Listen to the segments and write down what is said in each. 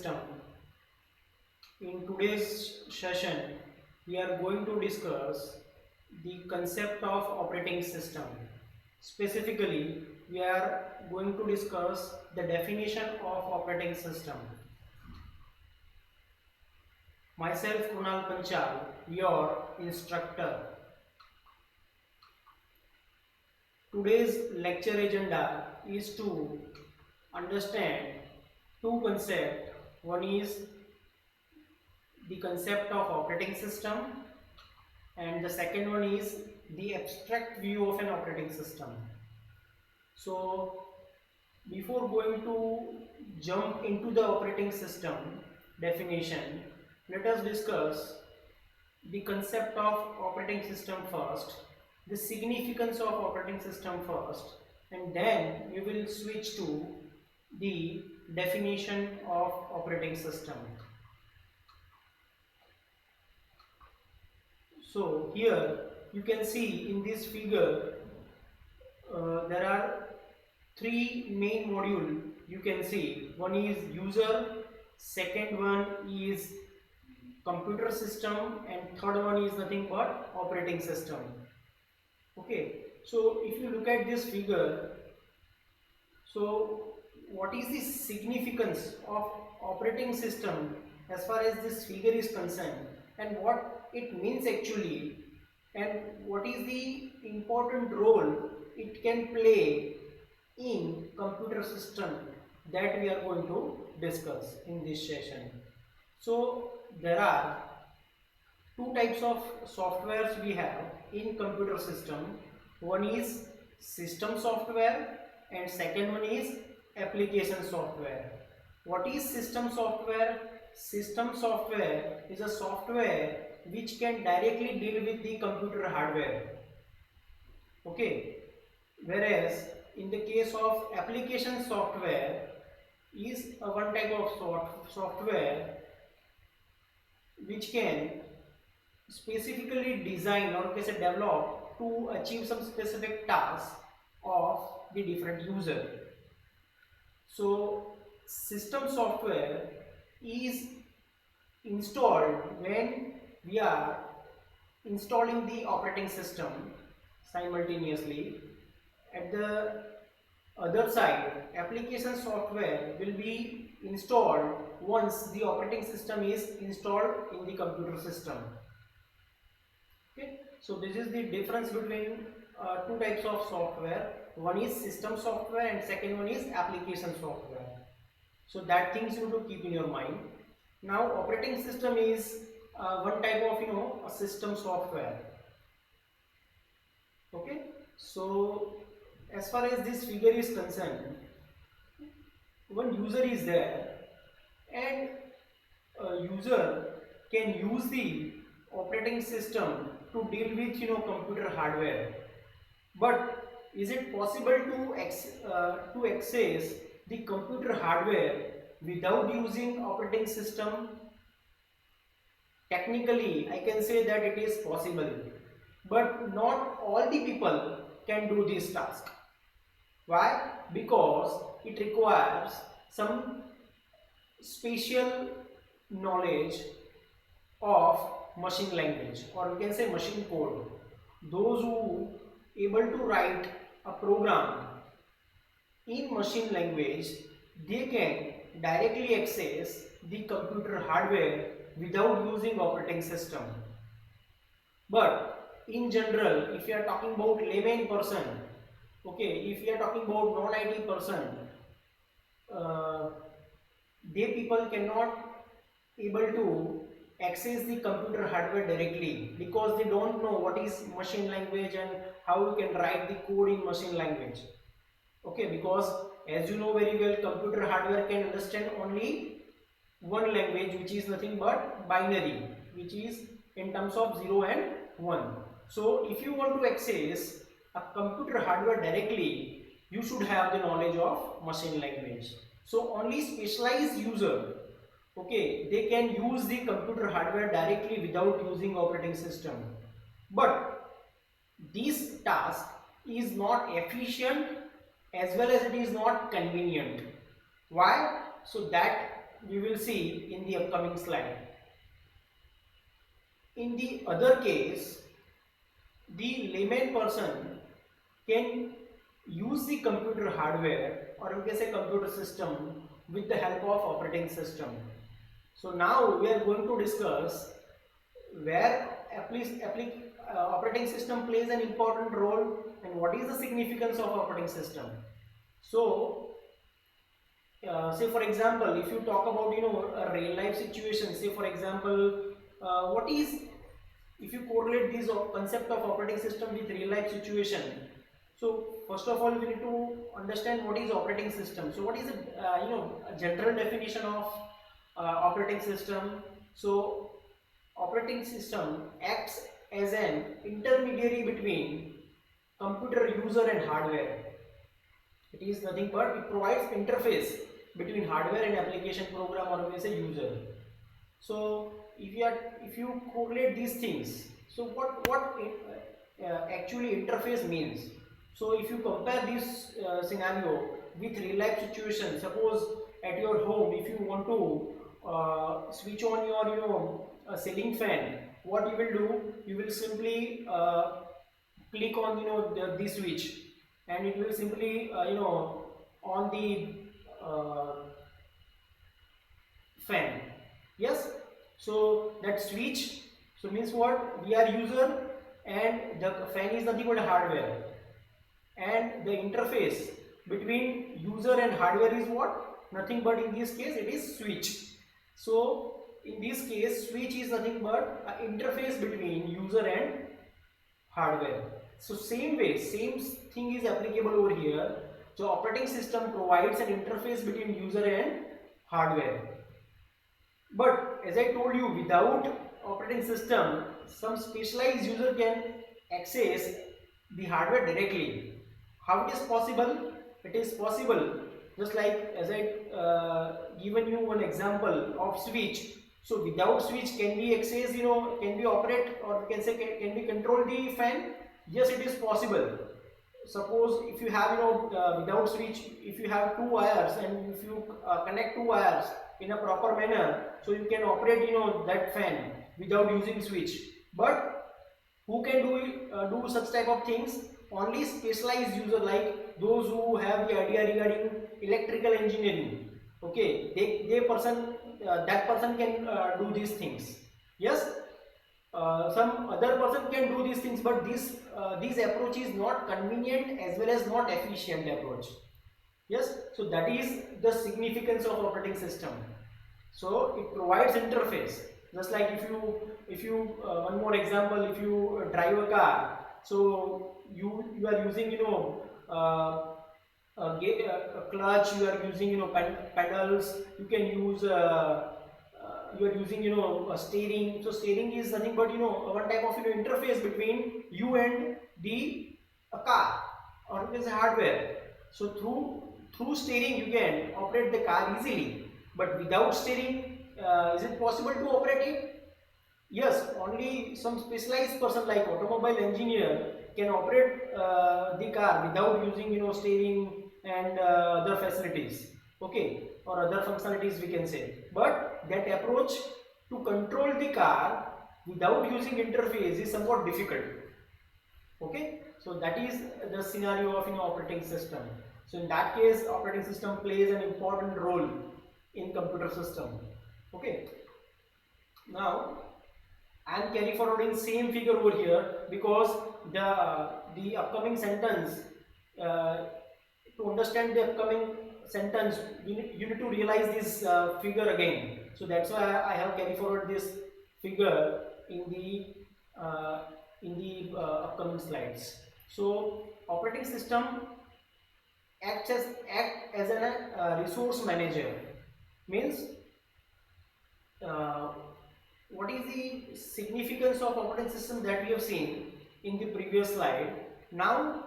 system. In today's session, we are going to discuss the concept of operating system. Specifically, we are going to discuss the definition of operating system. Myself, Kunal Panchal, your instructor. Today's lecture agenda is to understand two concepts. One is the concept of operating system, and the second one is the abstract view of an operating system. So before going to jump into the operating system definition, let us discuss the concept of operating system first, the significance of operating system first, and then we will switch to the definition of operating system. So here you can see in this figure there are three main modules you can see. One is user, second one is computer system, and third one is nothing but operating system. Okay, so if you look at this figure, so what is the significance of operating system as far as this figure is concerned, and what it means actually, and what is the important role it can play in computer system, that we are going to discuss in this session. So there are two types of softwares we have in computer system. One is system software and second one is application software. What is system software? System software is a software which can directly deal with the computer hardware. Okay, whereas in the case of application software is a one type of software which can specifically design or develop to achieve some specific task of the different user. So system software is installed when we are installing the operating system simultaneously. At the other side, application software will be installed once the operating system is installed in the computer system. Okay, so this is the difference between two types of software. One is system software and second one is application software. So that things you have to keep in your mind. Now operating system is one type of a system software. Okay, so as far as this figure is concerned, one user is there and a user can use the operating system to deal with computer hardware. But is it possible to access the computer hardware without using operating system? Technically, I can say that it is possible, but not all the people can do this task. Why? Because it requires some special knowledge of machine language, or we can say machine code. Those who able to write a program in machine language, they can directly access the computer hardware without using operating system. But in general, if you are talking about layman person, okay, if you are talking about non-IT person, they people cannot able to access the computer hardware directly because they don't know what is machine language and how you can write the code in machine language. Okay, because as you know very well, computer hardware can understand only one language, which is nothing but binary, which is in terms of 0 and 1. So if you want to access a computer hardware directly, you should have the knowledge of machine language. So only specialized user, okay, they can use the computer hardware directly without using operating system. But this task is not efficient as well as it is not convenient. Why? So that we will see in the upcoming slide. In the other case, the layman person can use the computer hardware, or you can say computer system, with the help of operating system. So now we are going to discuss where operating system plays an important role and what is the significance of operating system. So say for example, if you talk about a real life situation, say for example, what is, if you correlate this concept of operating system with real life situation. So first of all, we need to understand what is operating system. So what is a general definition of operating system? So operating system acts as an intermediary between computer user and hardware. It is nothing but it provides interface between hardware and application program, or we say user. So if you correlate these things, so what actually interface means. So if you compare this scenario with real life situation, suppose at your home, if you want to switch on your ceiling fan, what you will do, you will simply click on the switch, and it will simply on the fan. Yes, so that switch, so means what, we are user and the fan is nothing but hardware, and the interface between user and hardware is what, nothing but in this case it is switch. So in this case switch is nothing but an interface between user and hardware. So same way, same thing is applicable over here. So operating system provides an interface between user and hardware. But as I told you, without operating system, some specialized user can access the hardware directly. How it is possible? It is possible just like as I given you one example of switch. So without switch, can we access, can we operate, or we can say can we control the fan? Yes, it is possible. Suppose if you have without switch, if you have two wires and if you connect two wires in a proper manner, so you can operate that fan without using switch. But who can do such type of things? Only specialized user, like those who have the idea regarding electrical engineering. Okay, that person can do these things. Yes, some other person can do these things, but this approach is not convenient as well as not efficient approach. Yes, so that is the significance of operating system. So it provides interface. Just like if you one more example, if you drive a car, so you are using a clutch, you are using pedals, you can use you are using a steering. So steering is nothing but one type of interface between you and the car, or it is hardware. So through steering you can operate the car easily, but without steering, is it possible to operate it? Yes, only some specialized person like automobile engineer can operate the car without using steering and other facilities, okay, or other functionalities we can say. But that approach to control the car without using interface is somewhat difficult. Okay, so that is the scenario of operating system. So in that case, operating system plays an important role in computer system. Okay, now I am carry forwarding same figure over here because the upcoming sentence, to understand the upcoming sentence, you need to realize this figure again. So that's why I have carry forward this figure in the upcoming slides. So operating system act as a resource manager. Means what is the significance of operating system that we have seen in the previous slide. Now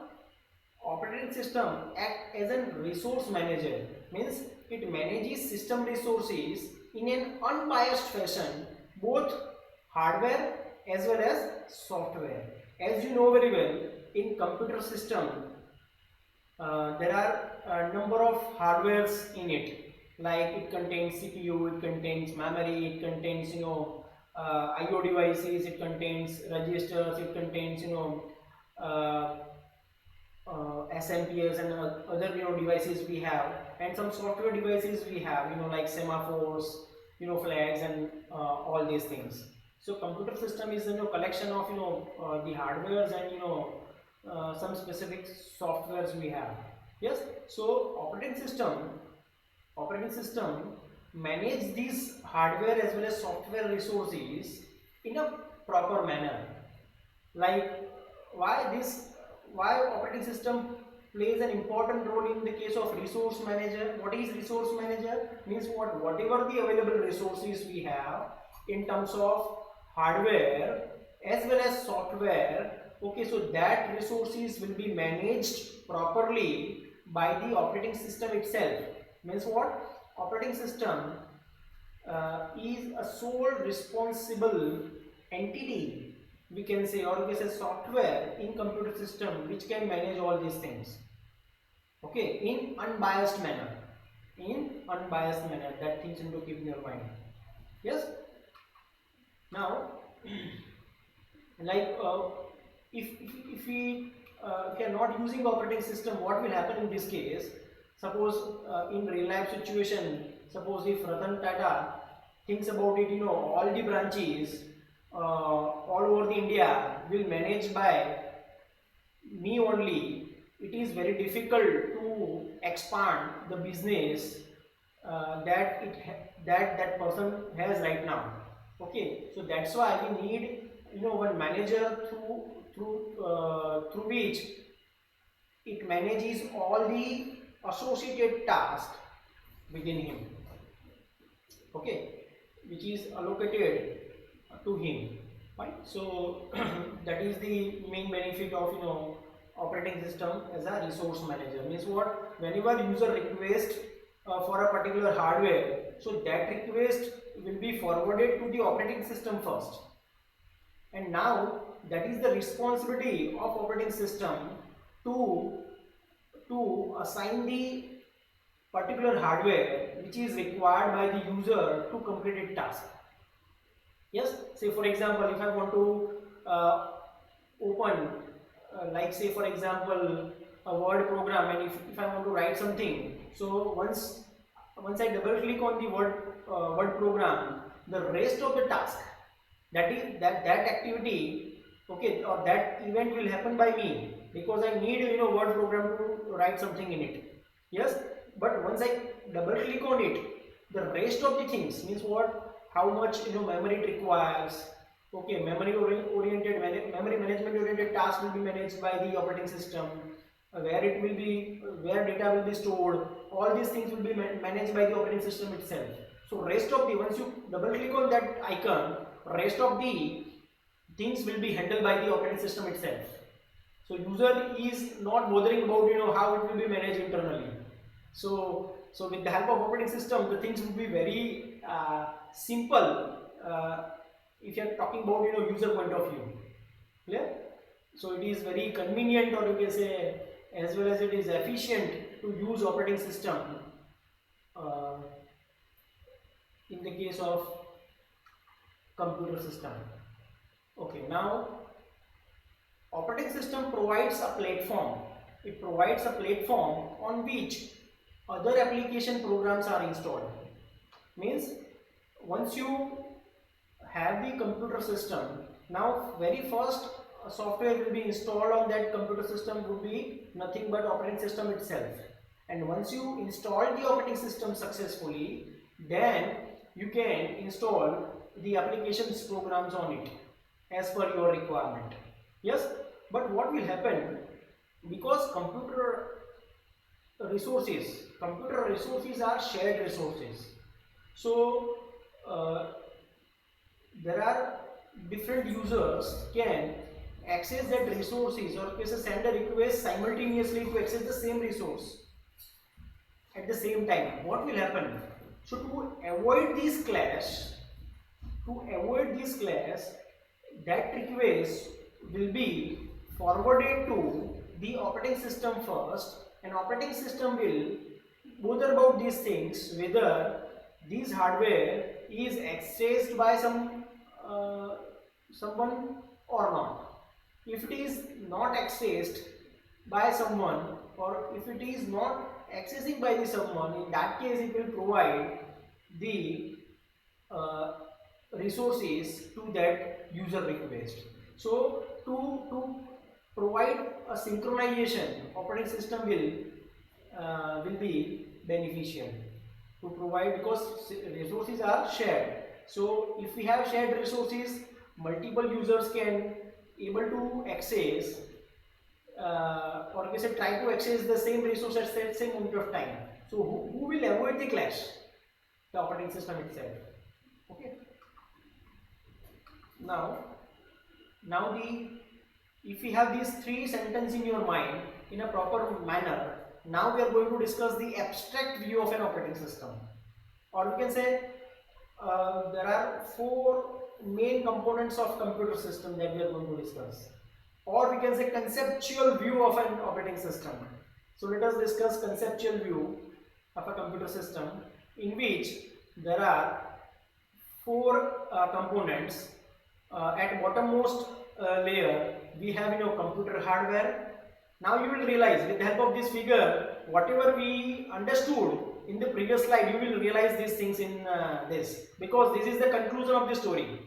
operating system act as a resource manager, means it manages system resources in an unbiased fashion, both hardware as well as software. As you know very well, in computer system there are a number of hardwares in it. like it contains CPU, it contains memory, it contains IO devices, it contains registers, it contains uh, SMPS and other devices we have, and some software devices we have, like semaphores, flags, and all these things. So computer system is collection of the hardwares and some specific softwares we have. Yes. So operating system manage these hardware as well as software resources in a proper manner. Like why this why operating system plays an important role in the case of resource manager. What is resource manager? Means whatever the available resources we have in terms of hardware as well as software, okay, so that resources will be managed properly by the operating system itself. Means what? Operating system is a sole responsible entity, we can say, or we can say software in computer system which can manage all these things, okay, in unbiased manner. That things you need to keep in your mind. Yes. Now like if we are not using operating system, what will happen in this case? Suppose in real life situation, suppose if Ratan Tata thinks about it, all the branches all over the India will manage by me only. It is very difficult to expand the business that person has right now. Okay, so that's why we need one manager through which it manages all the associated tasks within him, okay, which is allocated to him, right? So that is the main benefit of operating system as a resource manager. Means what? Whenever user request for a particular hardware, so that request will be forwarded to the operating system first, and now that is the responsibility of operating system to assign the particular hardware which is required by the user to complete a task. Yes. Say for example, if I want to open like say for example a word program, and if I want to write something, so once I double click on the word program, the rest of the task, that activity, okay, or that event will happen by me, because I need word program to write something in it. Yes. But once I double click on it, the rest of the things, means what? How much memory it requires, okay, memory management oriented tasks will be managed by the operating system, where data will be stored, all these things will be managed by the operating system itself. So rest of the, once you double click on that icon, rest of the things will be handled by the operating system itself. So user is not bothering about how it will be managed internally. So with the help of operating system, the things will be very simple if you are talking about user point of view. Clear? So it is very convenient, or you can say, as well as it is efficient to use operating system uh, in the case of computer system. Okay, now operating system provides a platform. It provides a platform on which other application programs are installed. Means once you have the computer system, now very first software will be installed on that computer system would be nothing but operating system itself. And once you install the operating system successfully, then you can install the applications programs on it as per your requirement. Yes. But what will happen, because computer resources are shared resources, so there are different users can access that resources, or can send a request simultaneously to access the same resource at the same time. What will happen? So to avoid this clash, that request will be forwarded to the operating system first, and operating system will bother about these things whether this hardware is accessed by someone or not. If it is not accessed by someone, or if it is not accessing by the someone, in that case it will provide the uh, resources to that user request. So to provide a synchronization, operating system will be beneficial to provide, because resources are shared. So if we have shared resources, multiple users can able to access or we say try to access the same resource at the same moment of time. So who will avoid the clash? The operating system itself. Okay. Now the if we have these three sentences in your mind in a proper manner, now we are going to discuss the abstract view of an operating system, or we can say there are four main components of computer system that we are going to discuss, or we can say conceptual view of an operating system. So let us discuss conceptual view of a computer system, in which there are four components. At bottommost layer we have computer hardware. Now you will realize with the help of this figure, whatever we understood in the previous slide, you will realize these things in this, because this is the conclusion of the story.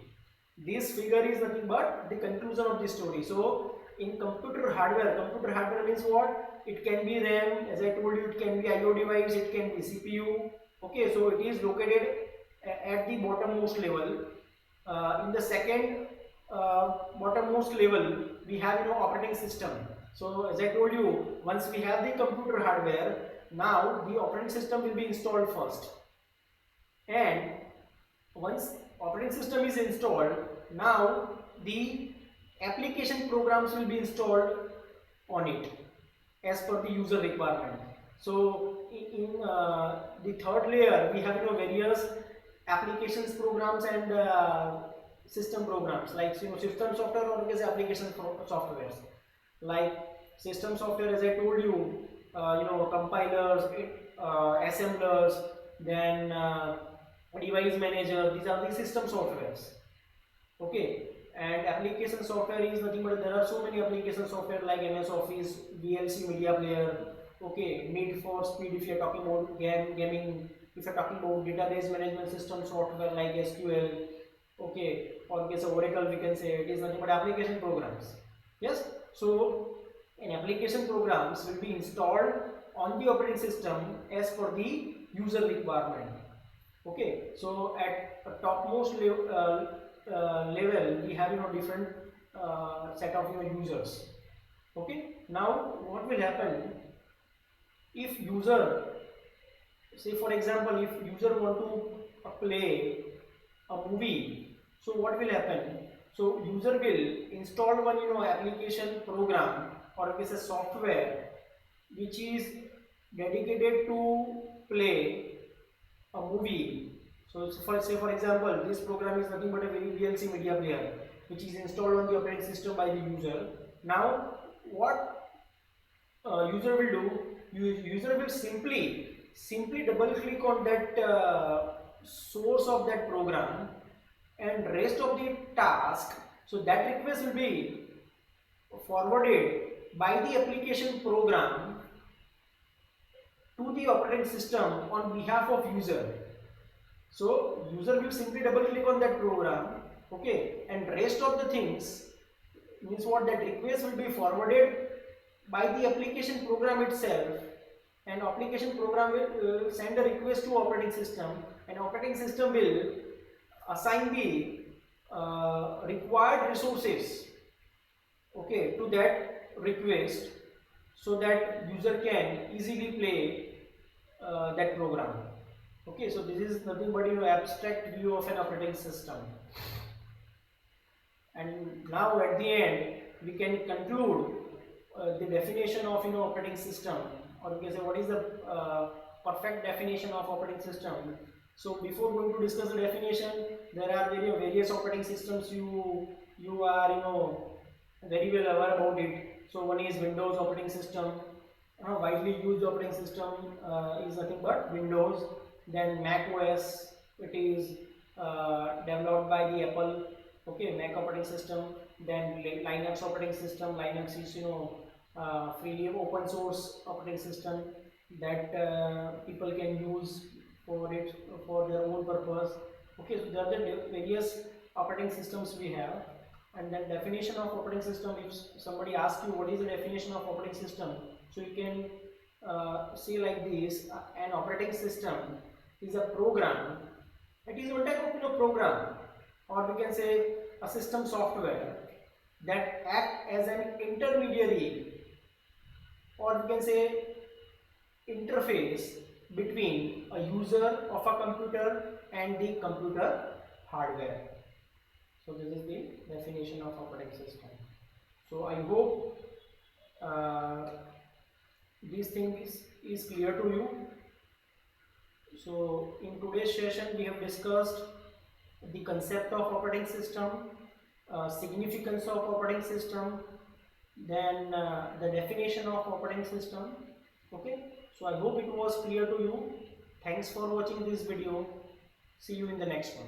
This figure is nothing but the conclusion of the story. So in computer hardware means what? It can be RAM, as I told you, it can be IO device, it can be CPU. Okay, so it is located at the bottommost level. In the second bottommost level we have operating system. So as I told you, once we have the computer hardware, now the operating system will be installed first, and once operating system is installed, now the application programs will be installed on it as per the user requirement. So in the third layer we have various applications programs and system programs, like system software, or because application softwares. Like system software, as I told you, compilers, assemblers, then device manager, these are the system softwares. Okay, and application software is nothing but there are so many application software like MS Office, VLC media player. Okay, Need for Speed if you are talking about gaming, if you are talking about database management system software like SQL. Okay, or case of Oracle, we can say it is nothing but application programs. Yes, so an application programs will be installed on the operating system as per the user requirement. Okay, so at a topmost level we have different set of users. Okay, now what will happen if user, say for example, if user want to play a movie, so what will happen? So user will install one application program, or it is a software which is dedicated to play a movie. So say for example, this program is nothing but a very VLC media player which is installed on the operating system by the user. Now what user will do? User will simply double click on that source of that program, and rest of the task, so that request will be forwarded by the application program to the operating system on behalf of user. So user will simply double click on that program, okay, and rest of the things means what, that request will be forwarded by the application program itself, and application program will send a request to operating system, and operating system will assign the required resources, okay, to that request, so that user can easily play that program. Okay, so this is nothing but abstract view of an operating system. And now at the end we can conclude the definition of operating system, or we can say what is the perfect definition of operating system. So before going to discuss the definition, there are various operating systems you are very well aware about it. So one is Windows operating system, widely used operating system is nothing but Windows. Then Mac OS, it is developed by the Apple, okay, Mac operating system. Then Linux operating system. Linux is freely open source operating system that people can use for it for their own purpose. Okay, so there are the various operating systems we have. And then definition of operating system, if somebody asks you what is the definition of operating system, so you can say like this: an operating system is a program. It is one type of program, or we can say a system software that act as an intermediary, or we can say interface between a user of a computer and the computer hardware. So this is the definition of operating system. So I hope this thing is clear to you. So in today's session we have discussed the concept of operating system, significance of operating system, then the definition of operating system. Okay, so I hope it was clear to you. Thanks for watching this video. See you in the next one.